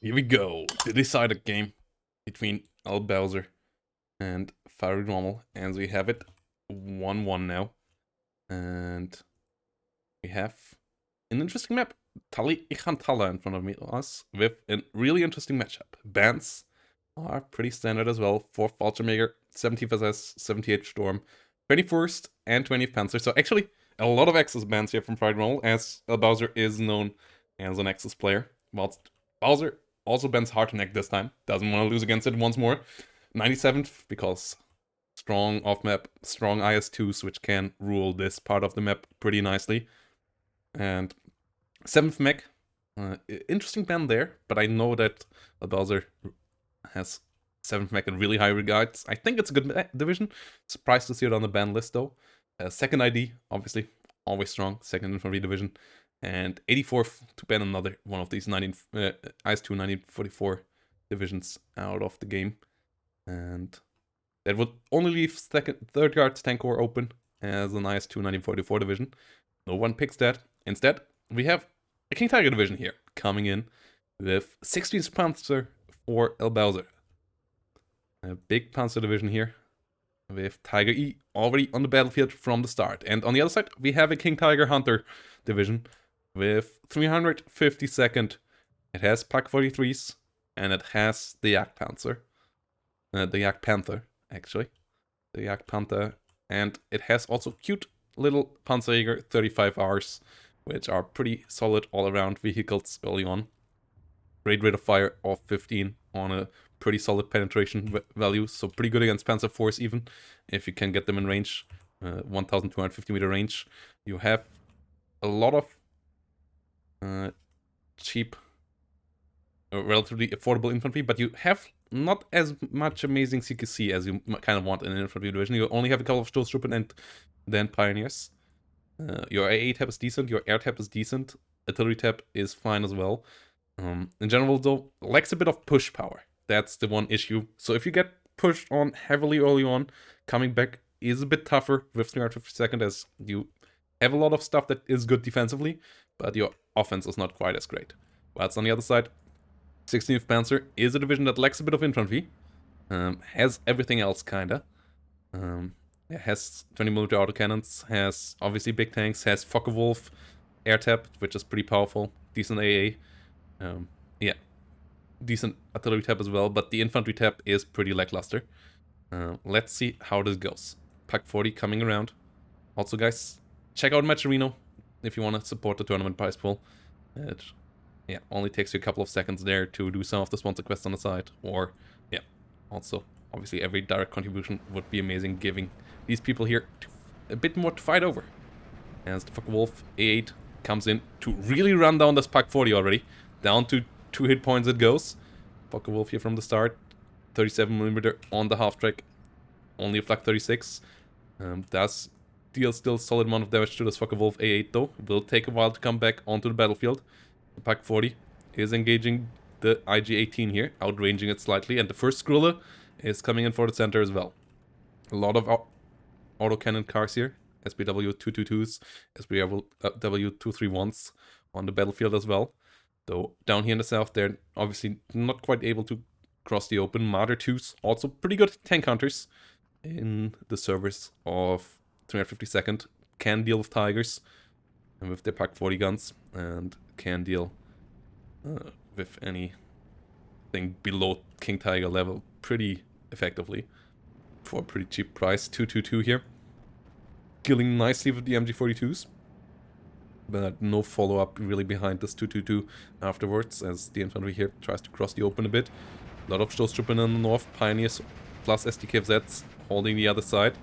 Here we go. The decided game between ElBowser and Farid Rommel, and we have it 1-1 now. And we have an interesting map. Tali Ichantala in front of us with a really interesting matchup. Bans are pretty standard as well. 4th Vulture Maker, 70th SS, 78th Storm, 21st and 20th Panzer. So actually a lot of Axis bans here from Farid Rommel, as ElBowser is known as an Axis player. Whilst Bowser also bans Harteneck this time. Doesn't want to lose against it once more. 97th, because strong off-map, strong IS2s, which can rule this part of the map pretty nicely. And 7th mech. Interesting ban there, but I know that ElBowser has 7th mech in really high regards. I think it's a good division. Surprised to see it on the ban list though. 2nd ID, obviously, always strong. 2nd Infantry Division. And 84th to ban another one of these IS2 1944 divisions out of the game. And that would only leave 3rd Guards Tank Corps open as an IS2 1944 division. No one picks that. Instead, we have a King Tiger division here coming in with 16th Panzer for ElBowser. A big Panzer division here with Tiger E already on the battlefield from the start. And on the other side, we have a King Tiger Hunter division with 352nd. It has Pak 43s and it has the Yak Panzer. The Yak Panther, actually. The Yak Panther. And it has also cute little Panzerjäger 35Rs, which are pretty solid all-around vehicles early on. Great rate of fire of 15 on a pretty solid penetration value, so pretty good against Panzer IVs even, if you can get them in range. 1250 meter range. You have a lot of cheap, relatively affordable infantry, but you have not as much amazing CQC as you kind of want in an infantry division. You only have a couple of Stoßtruppen and then Pioneers. Your AA tab is decent, your air tab is decent, artillery tab is fine as well. In general though, lacks a bit of push power. That's the one issue. So if you get pushed on heavily early on, coming back is a bit tougher with 352nd, as you have a lot of stuff that is good defensively, but your offense is not quite as great. Whilst on the other side, 16th Panzer is a division that lacks a bit of infantry, has everything else kinda. It has 20mm autocannons, has obviously big tanks, has Focke-Wulf air tab, which is pretty powerful, decent AA, yeah, decent artillery tab as well, but the infantry tab is pretty lackluster. Let's see how this goes. Pak 40 coming around. Also guys, check out Matcherino if you want to support the tournament prize pool. It only takes you a couple of seconds there to do some of the sponsor quests on the side. Or, yeah, also, obviously every direct contribution would be amazing, giving these people here a bit more to fight over. As the Focke-Wulf A8 comes in to really run down this Pak 40 already. Down to 2 hit points it goes. Focke-Wulf here from the start. 37mm on the half track. Only a flak 36. Does deal still solid amount of damage to this Focke-Wulf A8 though. Will take a while to come back onto the battlefield. The Pak 40 is engaging the IG-18 here, outranging it slightly, and the first Skrilla is coming in for the center as well. A lot of autocannon cars here, SBW-222s, SBW-231s on the battlefield as well. Though down here in the south, they're obviously not quite able to cross the open. Marder 2s, also pretty good tank hunters in the service of 352nd, can deal with Tigers and with their Pak 40 guns, and can deal with anything below King Tiger level pretty effectively for a pretty cheap price. 222 here, killing nicely with the MG42s, but no follow-up really behind this 222 afterwards, as the infantry here tries to cross the open a bit. A lot of Stoßtruppen in the north, Pioneers plus STKFZs holding the other side.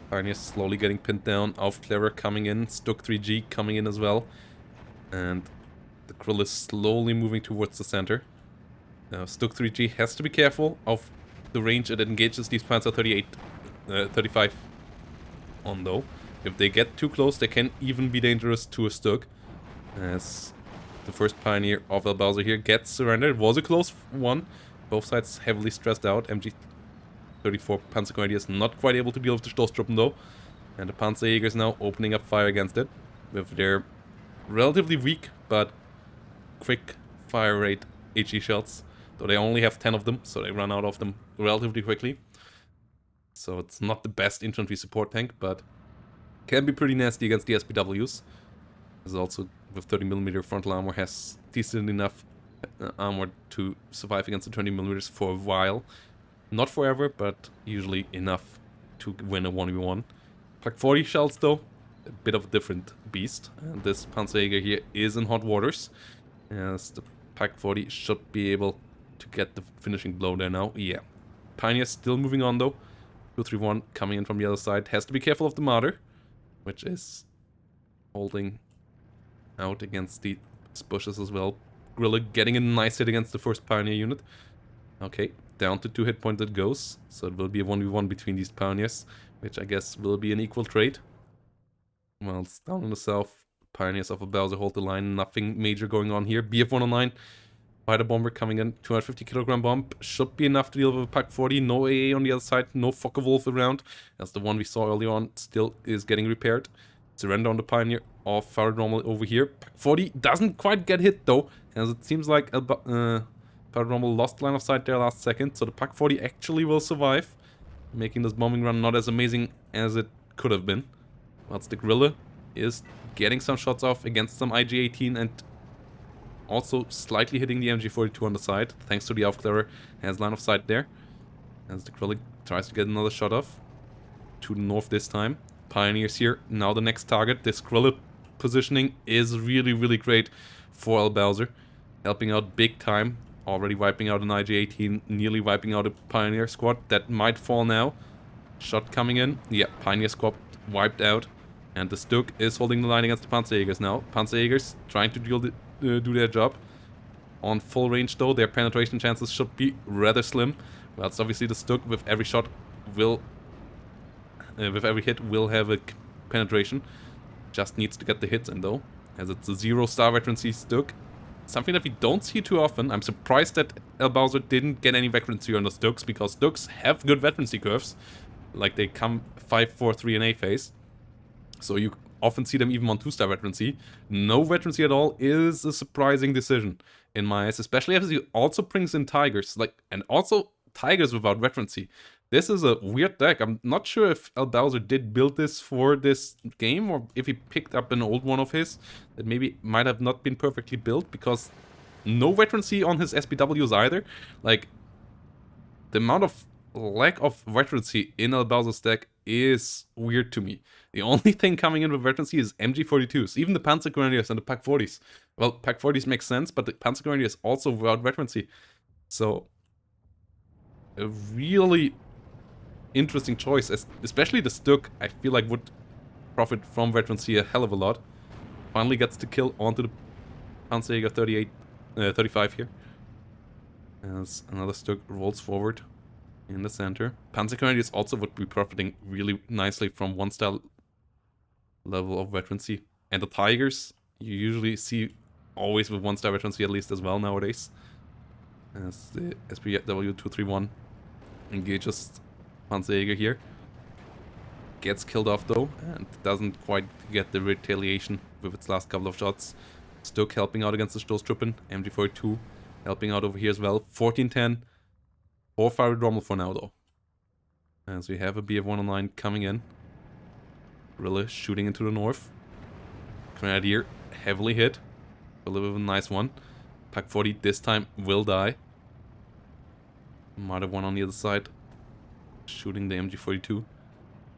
Pioneers slowly getting pinned down, Aufklärer coming in, Stuk 3G coming in as well. And the Krill is slowly moving towards the center. Now Stuk 3G has to be careful of the range it engages these Panzer 35 on though. If they get too close, they can even be dangerous to a Stuk. As the first Pioneer of ElBowser here gets surrendered. It was a close one. Both sides heavily stressed out. MG34 Panzergrenadiers not quite able to deal with the Stoßtruppen though. And the Panzerjägers now opening up fire against it with their relatively weak but quick fire rate HE shells. Though they only have 10 of them, so they run out of them relatively quickly. So it's not the best infantry support tank, but can be pretty nasty against the SPWs. As also with 30mm frontal armor has decent enough armor to survive against the 20mm for a while. Not forever, but usually enough to win a 1v1. Pak 40 shells though, a bit of a different beast. And this Panzerjäger here is in hot waters, as the Pak 40 should be able to get the finishing blow there now. Yeah. Pioneer still moving on though. 231 coming in from the other side. Has to be careful of the Martyr, which is holding out against the bushes as well. Gorilla getting a nice hit against the first Pioneer unit. Okay, down to 2 hit points it goes. So it will be a 1v1 between these Pioneers, which I guess will be an equal trade. Whilst down in the south, Pioneers of ElBowser hold the line. Nothing major going on here. BF-109, fighter bomber coming in. 250kg bomb. Should be enough to deal with a Pak 40. No AA on the other side. No Focke-Wulf around, as the one we saw earlier on still is getting repaired. Surrender on the Pioneer of Farid Rommel over here. Pak 40 doesn't quite get hit though, as it seems like Farid Rommel lost line of sight there last second. So the Pak 40 actually will survive, making this bombing run not as amazing as it could have been. Whilst the Gorilla is getting some shots off against some IG-18 and also slightly hitting the MG42 on the side, thanks to the Aufklärer, has line of sight there. As the Gorilla tries to get another shot off. To the north this time. Pioneers here, now the next target. This Gorilla positioning is really, really great for ElBowser. Helping out big time. Already wiping out an IG-18, nearly wiping out a Pioneer squad. That might fall now. Shot coming in. Yeah, Pioneer squad wiped out. And the Stuk is holding the line against the Panzerjägers now. Panzerjägers trying to do their job. On full range though, their penetration chances should be rather slim. Whilst obviously the Stuk with every shot will... with every hit will have a penetration. Just needs to get the hits in though, as it's a 0-star veterancy Stuk. Something that we don't see too often. I'm surprised that ElBowser didn't get any veterancy on the Stuks, because Stuks have good veterancy curves. Like they come 5, 4, 3 in A phase. So you often see them even on 2-star veterancy. No veterancy at all is a surprising decision in my eyes, especially as he also brings in Tigers. And also Tigers without veterancy. This is a weird deck. I'm not sure if ElBowser did build this for this game, or if he picked up an old one of his that maybe might have not been perfectly built, because no veterancy on his SPWs either. Like, the amount of lack of veterancy in ElBowser's deck is weird to me. The only thing coming in with veterancy is MG42s, even the Panzer Grenadiers and the Pak 40s. Well, Pak 40s make sense, but the Panzer Grenadiers also without veterancy. So, a really interesting choice, especially the Stuk, I feel like would profit from veterancy a hell of a lot. Finally gets the kill onto the Panzerjäger 35 here. As another Stuk rolls forward in the center. Panzer Grenadiers also would be profiting really nicely from 1-star level of veterancy. And the Tigers, you usually see always with 1-star veterancy at least as well nowadays. As the SPW231 engages Panzerjäger here. Gets killed off though, and doesn't quite get the retaliation with its last couple of shots. Stuk helping out against the Stoßtruppen. MG42 helping out over here as well. 1410 for Farid Rommel for now though. As we have a BF-109 coming in. Gorilla shooting into the north. Grenadier heavily hit. A little bit of a nice one. Pak 40 this time will die. Might have one on the other side. Shooting the MG42.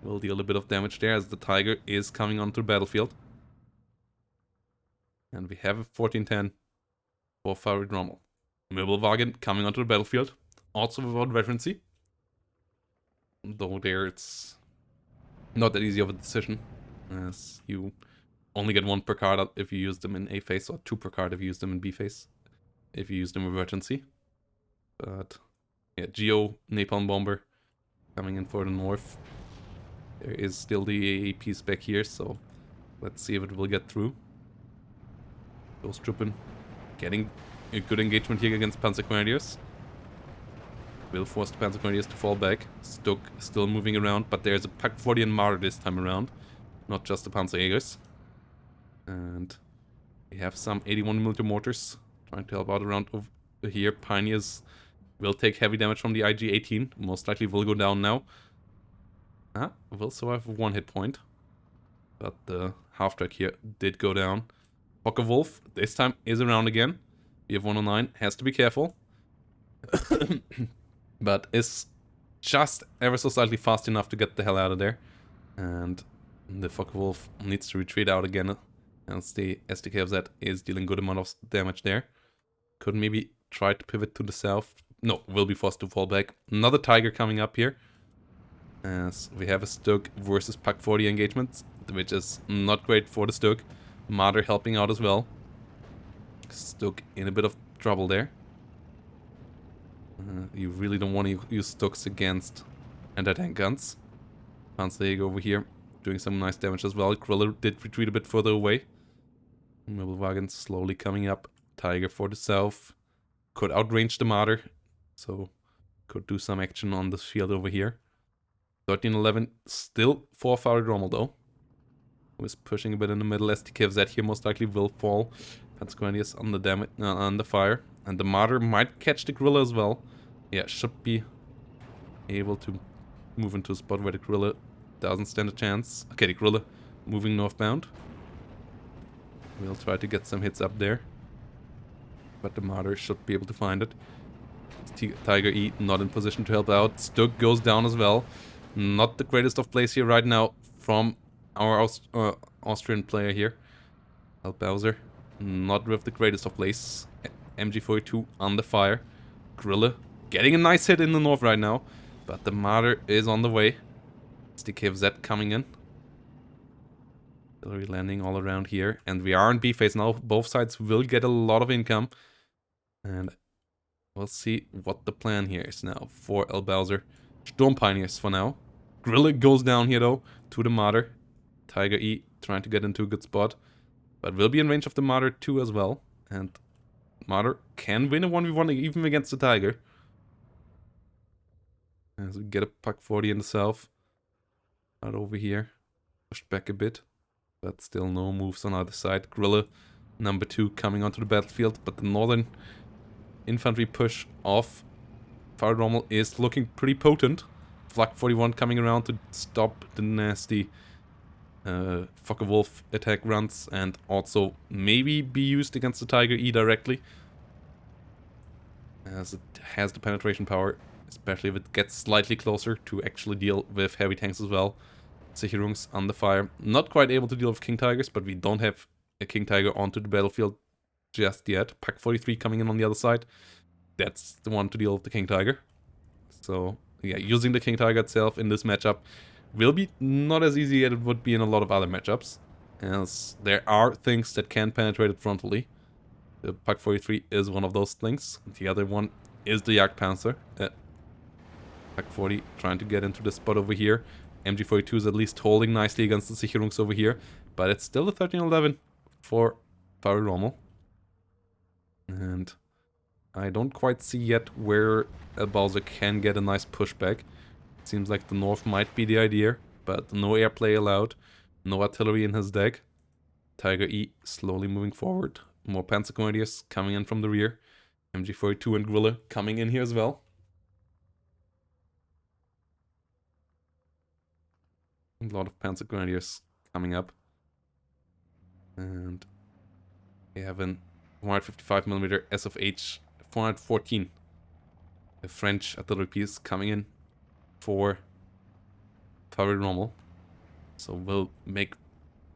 Will deal a bit of damage there as the Tiger is coming onto the battlefield. And we have a 1410 for Farid Rommel. Möbelwagen coming onto the battlefield. Also without veterancy. Though there it's not that easy of a decision, as you only get 1 per card if you use them in A phase, or 2 per card if you use them in B phase, if you use them with veterancy. But yeah, Geo Napalm Bomber coming in for the north. There is still the AA piece back here, so let's see if it will get through. Stoßtruppen getting a good engagement here against Panzer Grenadiers. Will force the Panzer Grenadiers to fall back. Stuk still moving around, but there's a Pak 40 and Marder this time around, not just the Panzerjägers. And we have some 81mm mortars trying to help out around here. Pioneers will take heavy damage from the IG-18. Most likely will go down now. Will survive 1 hit point. But the half-track here did go down. Focke Wolf this time is around again. BF-109 has to be careful. But is just ever so slightly fast enough to get the hell out of there. And the Focke Wolf needs to retreat out again. As the SDK is dealing good amount of damage there. Could maybe try to pivot to the south. No, will be forced to fall back. Another Tiger coming up here. As we have a Stug versus Pak 40 engagement, which is not great for the Stug. Marder helping out as well. Stug in a bit of trouble there. You really don't want to use Stugs against anti-tank guns. Panzerjäger over here doing some nice damage as well. Griller did retreat a bit further away. Möbelwagen slowly coming up. Tiger for the south. Could outrange the Marder. So could do some action on this field over here. 1311 still for Farid Rommel though. Who is pushing a bit in the middle. SDKFZ here most likely will fall. Panzergrenadiers on the damage, on the fire. And the Marder might catch the Gorilla as well. Yeah, should be able to move into a spot where the Gorilla doesn't stand a chance. Okay, the Gorilla moving northbound. We'll try to get some hits up there. But the Marder should be able to find it. Tiger E not in position to help out. Stug goes down as well. Not the greatest of plays here right now from our Austrian player here. ElBowser. Not with the greatest of plays. MG42 under fire. Grille getting a nice hit in the north right now. But the Marder is on the way. SDKFZ coming in. Artillery landing all around here. And we are in B phase now. Both sides will get a lot of income. And we'll see what the plan here is now for ElBowser. Storm Pioneers for now. Grille goes down here though to the Marder. Tiger E trying to get into a good spot. But will be in range of the Marder too as well. And Marder can win a 1v1 even against the Tiger. As we get a Pak 40 in the south. Out over here. Pushed back a bit. But still no moves on either side. Grille number 2 coming onto the battlefield. But the northern infantry push of Farid Rommel is looking pretty potent. Flak 41 coming around to stop the nasty Focke Wolf attack runs and also maybe be used against the Tiger E directly. As it has the penetration power, especially if it gets slightly closer to actually deal with heavy tanks as well. Sicherungs under fire. Not quite able to deal with King Tigers, but we don't have a King Tiger onto the battlefield just yet. Pak 43 coming in on the other side. That's the one to deal with the King Tiger. So, yeah, using the King Tiger itself in this matchup will be not as easy as it would be in a lot of other matchups. As there are things that can penetrate it frontally. The Pak 43 is one of those things. The other one is the Jagdpanzer. Pak 40 trying to get into the spot over here. MG42 is at least holding nicely against the Sicherungs over here. But it's still a 1311 for Farid Rommel. And I don't quite see yet where ElBowser can get a nice pushback. It seems like the north might be the idea, but no airplay allowed. No artillery in his deck. Tiger E slowly moving forward. More Panzer Grenadiers coming in from the rear. MG42 and Grille coming in here as well. A lot of Panzer Grenadiers coming up. And we have an 155mm SFH 414. A French artillery piece coming in for Farid Rommel. So we'll make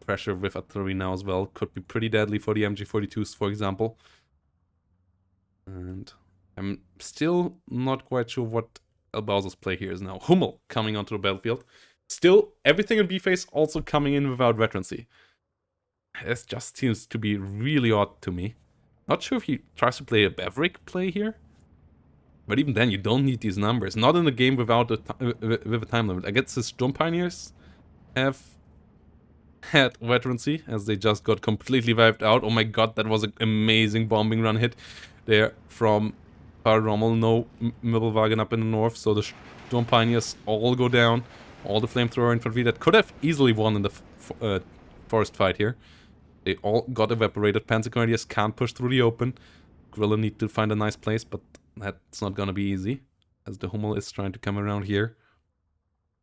pressure with artillery now as well. Could be pretty deadly for the MG42s, for example. And I'm still not quite sure what ElBowser's play here is now. Hummel coming onto the battlefield. Still, everything in B-phase also coming in without veterancy. This just seems to be really odd to me. Not sure if he tries to play a Bavaric play here. But even then, you don't need these numbers. Not in a game without with a time limit. I guess the Storm Pioneers have had veterancy, as they just got completely wiped out. Oh my god, that was an amazing bombing run hit there from Farid Rommel. No Möbelwagen up in the north, so the Storm Pioneers all go down. All the flamethrower infantry that could have easily won in the forest fight here. They all got evaporated. Panzer Grenadiers can't push through the open. Gorilla need to find a nice place, but that's not gonna be easy, as the Hummel is trying to come around here.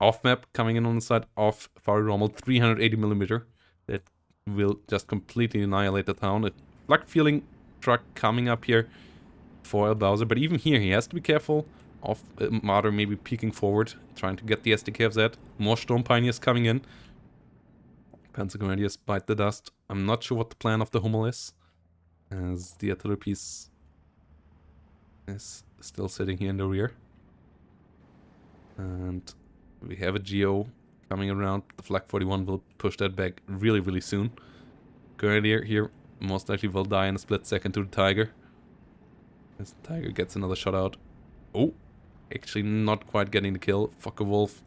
Off map coming in on the side of Farid Rommel, 380mm. That will just completely annihilate the town. A flak feeling truck coming up here for ElBowser, but even here he has to be careful of Marder maybe peeking forward, trying to get the SDKFZ. More Storm Pioneers coming in. Panzer Grenadiers bite the dust. I'm not sure what the plan of the Hummel is, as the artillery piece is still sitting here in the rear. And we have a Geo coming around. The Flak 41 will push that back really, really soon. Grenadier here most likely will die in a split second to the Tiger. As the Tiger gets another shot out. Oh, actually not quite getting the kill. Focke-Wulf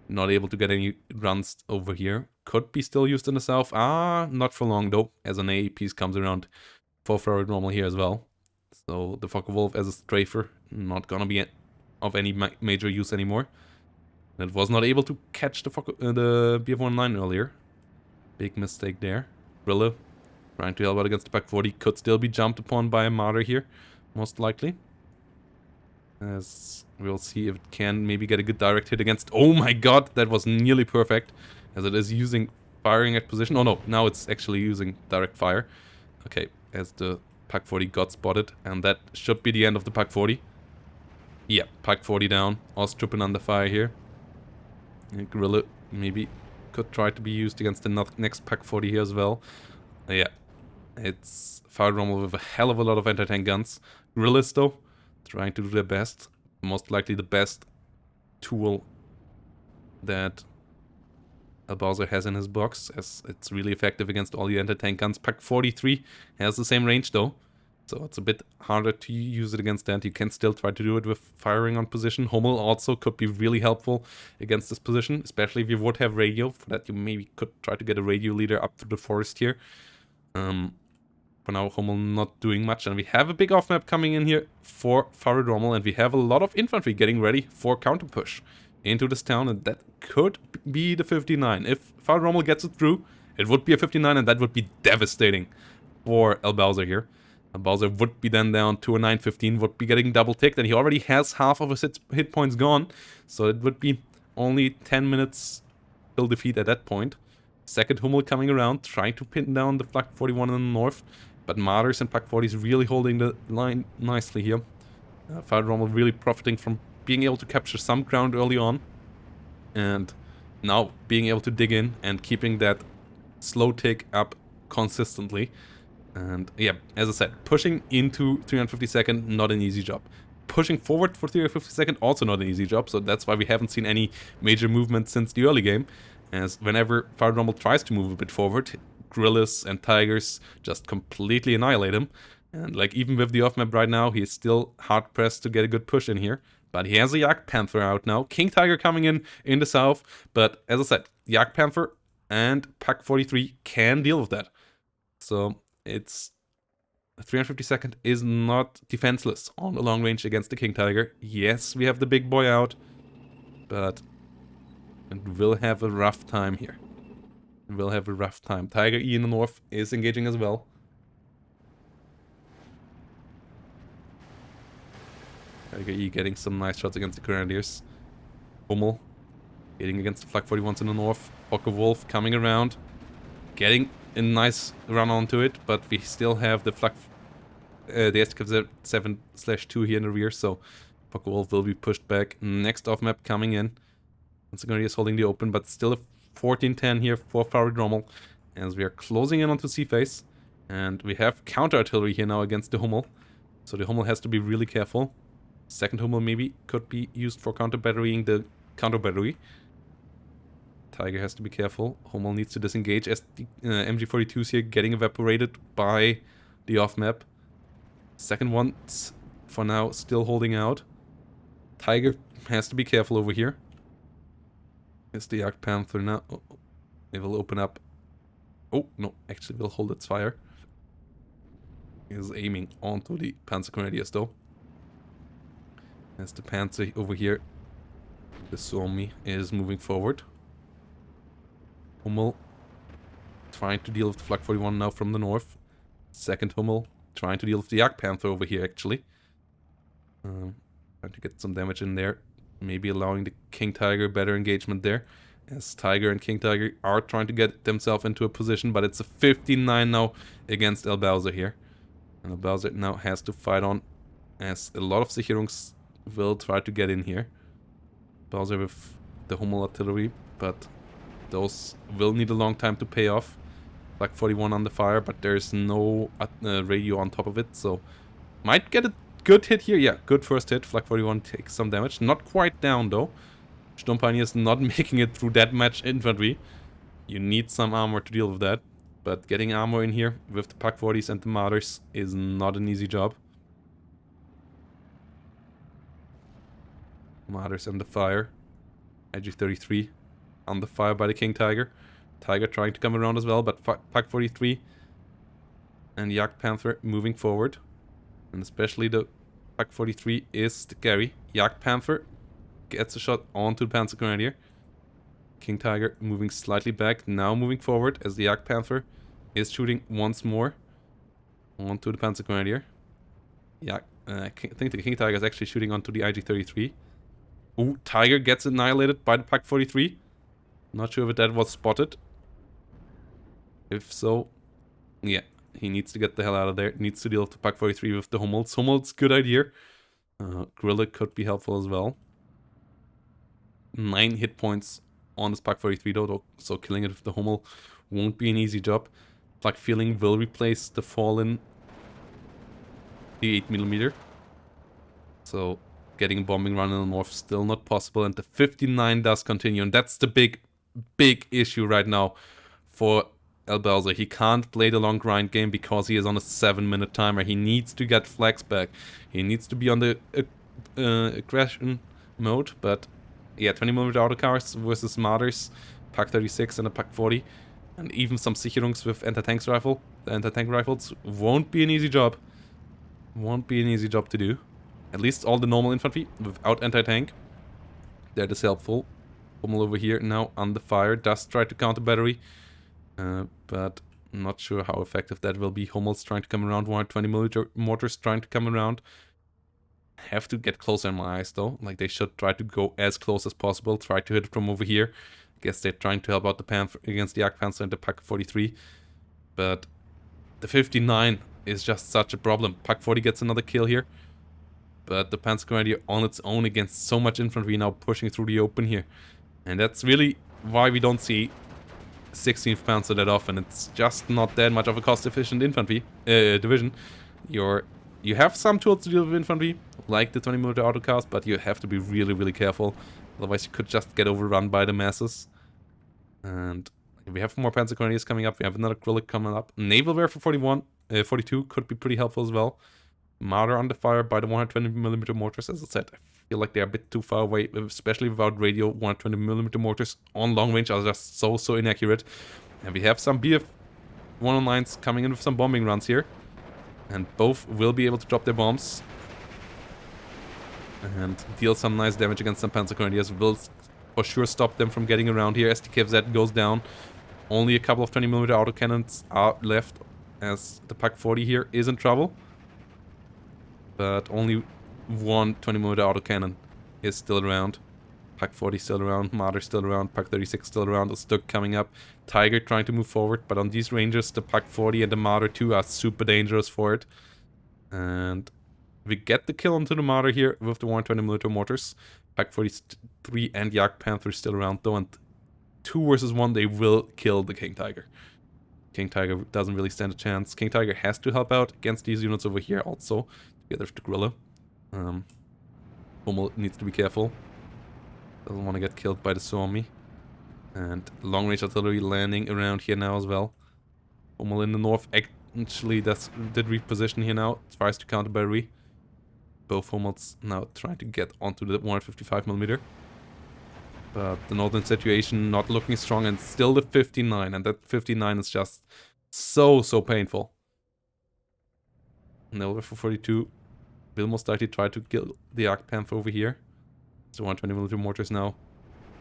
not able to get any runs over here. Could be still used in the south. Not for long though, as an AA piece comes around for Farid Rommel here as well. So the Focke-Wulf as a strafer, not gonna be of any major use anymore. It was not able to catch the BF-19 earlier. Big mistake there. Brille trying to help out against the Pak 40. Could still be jumped upon by a Marder here, most likely. As we'll see if it can maybe get a good direct hit against... Oh my god, that was nearly perfect. As it is using firing at position. Oh no, now it's actually using direct fire. Okay, as the Pak 40 got spotted. And that should be the end of the Pak 40. Yeah, Pak 40 down. Ostruppen under fire here. Gorilla maybe could try to be used against the next Pak 40 here as well. Yeah, it's Farid Rommel with a hell of a lot of anti-tank guns. Gorillas though, trying to do their best. Most likely the best tool that ElBowser has in his box, as it's really effective against all the anti-tank guns. Pak 43 has the same range though, so it's a bit harder to use it against that. You can still try to do it with firing on position. Hummel also could be really helpful against this position, especially if you would have radio. For that you maybe could try to get a radio leader up through the forest here. For now, Hummel not doing much, and we have a big off-map coming in here for Farid Rommel, and we have a lot of infantry getting ready for counter-push into this town, and that could be the 59. If Farid Rommel gets it through, it would be a 59, and that would be devastating for ElBowser here. ElBowser would be then down to a 915, would be getting double-ticked, and he already has half of his hit points gone, so it would be only 10 minutes till defeat at that point. Second Hummel coming around, trying to pin down the Flak 41 in the north. But Marders and Pak 40 is really holding the line nicely here. Farid Rommel really profiting from being able to capture some ground early on. And now being able to dig in and keeping that slow tick up consistently. And yeah, as I said, pushing into 352nd, not an easy job. Pushing forward for 352nd, also not an easy job. So that's why we haven't seen any major movement since the early game. As whenever Farid Rommel tries to move a bit forward, Gorillas and Tigers just completely annihilate him. And like even with the off-map right now, he is still hard-pressed to get a good push in here. But he has a Yak Panther out now. King Tiger coming in the south. But as I said, Yak Panther and Pak 43 can deal with that. So it's... 352nd is not defenseless on the long range against the King Tiger. Yes, we have the big boy out. But it will have a rough time here. Will have a rough time. Tiger E in the north is engaging as well. Tiger E getting some nice shots against the Grenadiers. Hummel getting against the Flak 41s in the north. Focke-Wulf coming around. Getting a nice run onto it, but we still have the Flak... the SDKFZ-7/2 here in the rear, so Focke-Wulf will be pushed back. Next off-map coming in. Once again, is holding the open, but still a 14-10 here for Farid Rommel, as we are closing in onto C-Face. And we have counter-artillery here now against the Hummel. So the Hummel has to be really careful. Second Hummel maybe could be used for counter-batterying the counter-battery. Tiger has to be careful. Hummel needs to disengage as the MG42s here getting evaporated by the off-map. Second one, for now, still holding out. Tiger has to be careful over here. It's the Yak Panther now. Oh, it will open up. Oh, no, actually will hold its fire. He is aiming onto the Panzer Grenadiers though. As the Panzer over here, the Suomi, is moving forward. Hummel trying to deal with the Flak 41 now from the north. Second Hummel trying to deal with the Jagdpanther over here, actually. Trying to get some damage in there. Maybe allowing the King Tiger better engagement there. As Tiger and King Tiger are trying to get themselves into a position, but it's a 59 now against ElBowser here. And ElBowser now has to fight on, as a lot of Sicherungs will try to get in here. Bowser with the Rommel artillery, but those will need a long time to pay off. Flak 41 on the fire, but there's no radio on top of it, so might get a good hit here. Yeah, good first hit. Flak 41 takes some damage. Not quite down, though. Sturmpioneer is not making it through that much infantry. You need some armor to deal with that. But getting armor in here with the Pak 40s and the Martyrs is not an easy job. Martyrs and the fire. IG-33 on the fire by the King Tiger. Tiger trying to come around as well, but Pak 43 and Jagdpanther moving forward. And especially the Pak 43 is the carry. Jagdpanther gets a shot onto the Panzer Grenadier. King Tiger moving slightly back, now moving forward as the Jagdpanther is shooting once more onto the Panzer Grenadier. Yeah, I think the King Tiger is actually shooting onto the IG-33. Ooh, Tiger gets annihilated by the Pak 43. Not sure if that was spotted. If so, yeah, he needs to get the hell out of there. Needs to deal with the Pak 43 with the Rommel. Rommel's good idea. Guerrilla could be helpful as well. 9 hit points on this Pak 43 though, so killing it with the Rommel won't be an easy job. Flak Feeling will replace the fallen the 8mm. So getting a bombing run in the north still not possible, and the 59 does continue, and that's the big issue right now for ElBowser. He can't play the long grind game because he is on a 7-minute timer. He needs to get flags back. He needs to be on the aggression mode, but yeah, 20mm autocars versus Martyrs, Pak 36 and a Pak 40, and even some Sicherungs with anti-tank rifles won't be an easy job. Won't be an easy job to do. At least all the normal infantry without anti-tank. That is helpful. Rommel over here now on the fire. Does try to counter battery. But not sure how effective that will be. Rommel's trying to come around. 120mm mortars trying to come around. Have to get closer in my eyes though. Like, they should try to go as close as possible. Try to hit it from over here. Guess they're trying to help out the Panther against the Jagdpanzer and the Pak 43. But the 59 is just such a problem. Pak 40 gets another kill here. But the Panzer Grenadier on its own against so much infantry now pushing through the open here. And that's really why we don't see 16th Panzer that often. It's just not that much of a cost-efficient infantry division. You have some tools to deal with infantry, like the 20mm autocars, but you have to be really careful. Otherwise you could just get overrun by the masses. And we have more Panzer Grenadiers coming up. We have another Grillic coming up. Naval Wear for 42 could be pretty helpful as well. Martyr under fire by the 120mm mortars. As I said, I feel like they're a bit too far away, especially without radio. 120mm mortars on long range are just so inaccurate. And we have some BF 109s coming in with some bombing runs here. And both will be able to drop their bombs and deal some nice damage against some Panzer Grenadiers. Will for sure stop them from getting around here as the KFZ goes down. Only a couple of 20mm autocannons are left as the Pak 40 here is in trouble. But only one 20mm autocannon is still around. Pak 40 still around, Martyr still around, Pak 36 still around, Stuck coming up. Tiger trying to move forward, but on these ranges, the Pak 40 and the Martyr 2 are super dangerous for it. And we get the kill onto the Martyr here with the 120mm mortars. Pak 43 and Jagdpanther still around though, and 2 versus 1, they will kill the King Tiger. King Tiger doesn't really stand a chance. King Tiger has to help out against these units over here also, together with the Guerrilla. Rommel needs to be careful. Doesn't want to get killed by the Suomi. And long range artillery landing around here now as well. Rommel in the north actually did reposition here now. Tries to counter battery. Both Rommels now trying to get onto the 155mm. But the northern situation not looking strong, and still the 59. And that 59 is just so painful. Nelver for 42 will most likely try to kill the Jagdpanther over here. So 120mm mortars now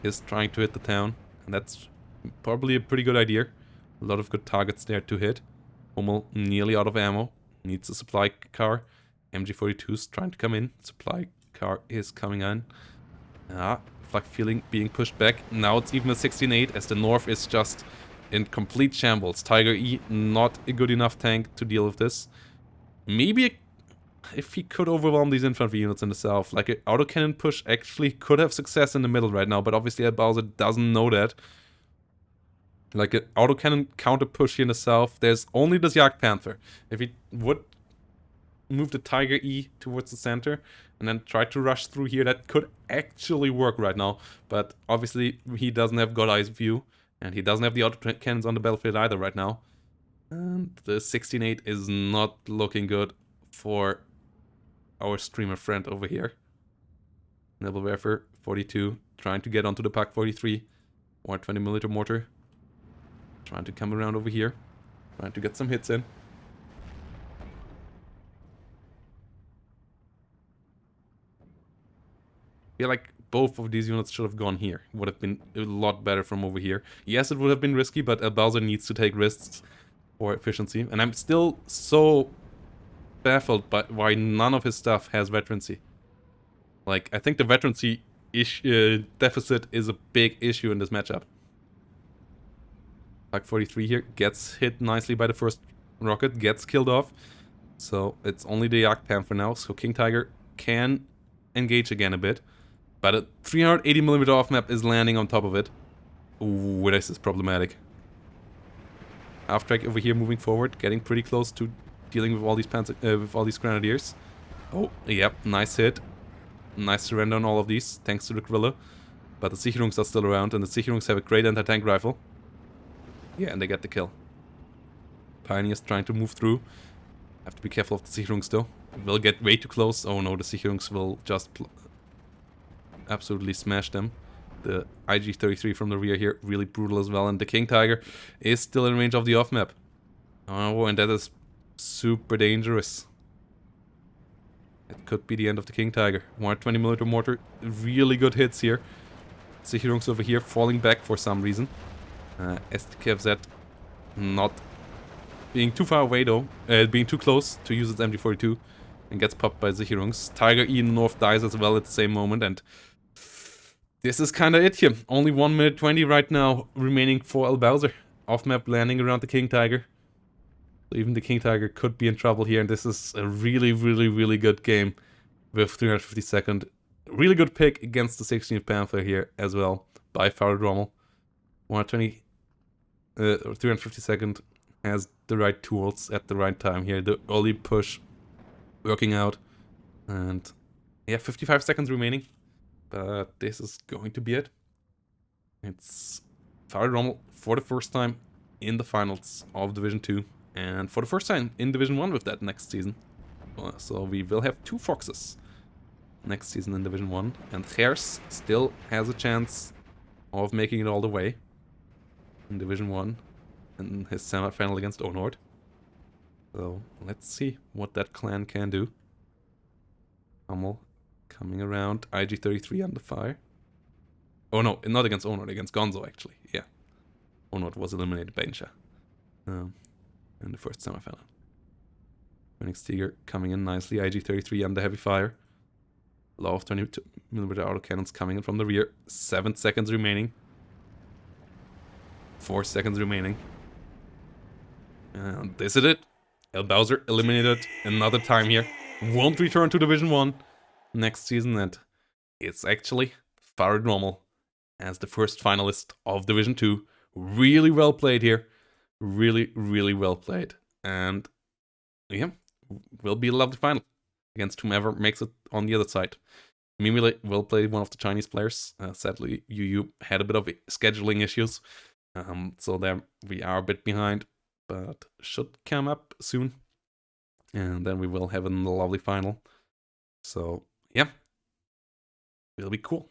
is trying to hit the town, and that's probably a pretty good idea. A lot of good targets there to hit. Rommel nearly out of ammo, needs a supply car. MG42 is trying to come in. Supply car is coming in. Flak feeling being pushed back. Now it's even a 16-8 as the North is just in complete shambles. Tiger E, not a good enough tank to deal with this. Maybe if he could overwhelm these infantry units in the south, like an autocannon push actually could have success in the middle right now, but obviously ElBowser doesn't know that. Like an autocannon counter push here in the south, there's only this Jagd Panther. If he would move the Tiger E towards the center and then try to rush through here, that could actually work right now. But obviously he doesn't have God Eye's view, and he doesn't have the autocannons on the battlefield either right now. And the 16-8 is not looking good for our streamer friend over here. LeBrowsers 42 trying to get onto the Pak 43 or 20mm mortar. Trying to come around over here. Trying to get some hits in. I feel like both of these units should have gone here. Would have been a lot better from over here. Yes, it would have been risky, but ElBowser needs to take risks for efficiency. And I'm still so baffled by why none of his stuff has veterancy. Like, I think the veterancy deficit is a big issue in this matchup. Pak 43 here gets hit nicely by the first rocket, gets killed off. So it's only the Jagd Panther now, so King Tiger can engage again a bit. But a 380mm off map is landing on top of it. Ooh, this is problematic. Half-track over here moving forward, getting pretty close to dealing with all these grenadiers. Oh, yep, nice hit. Nice surrender on all of these, thanks to the Grille. But the Sicherungs are still around, and the Sicherungs have a great anti-tank rifle. Yeah, and they get the kill. Pioneers trying to move through. Have to be careful of the Sicherungs though. Will get way too close. Oh no, the Sicherungs will just absolutely smash them. The IG-33 from the rear here, really brutal as well. And the King Tiger is still in range of the off-map. Oh, and that is super dangerous. It could be the end of the King Tiger. 120mm mortar, really good hits here. Sicherungs over here falling back for some reason. STKFZ not being too far away though, being too close to use its MG42 and gets popped by Sicherungs. Tiger E in the north dies as well at the same moment, and this is kinda it here. Only 1 minute 20 right now remaining for ElBowser. Off map landing around the King Tiger. So even the King Tiger could be in trouble here, and this is a really, really, really good game with 352nd. Really good pick against the 16th Panther here as well by Farid Rommel. 352nd has the right tools at the right time here. The early push working out. And yeah, 55 seconds remaining. But this is going to be it. It's Farid Rommel for the first time in the finals of Division 2. And for the first time in Division 1 with that next season. So we will have 2 Foxes next season in Division 1. And Gers still has a chance of making it all the way in Division 1 in his semi-final against Onord. So let's see what that clan can do. Rommel coming around, IG-33 under fire. Oh no, not against Onord, against Gonzo actually, yeah. Onord was eliminated by Insha in the first semi-final. Phoenix Tiger coming in nicely, IG-33 under heavy fire. A lot of 20mm autocannons coming in from the rear. 7 seconds remaining. 4 seconds remaining. And this is it. ElBowser eliminated another time here. Won't return to Division 1 next season, and it's actually Farid Rommel as the first finalist of Division 2. Really well played here. Really, really well played. And yeah, will be a lovely final against whomever makes it on the other side. Mimile will play one of the Chinese players. Sadly, Yu had a bit of scheduling issues. So there we are a bit behind, but should come up soon. And then we will have a lovely final. So yeah, it'll be cool.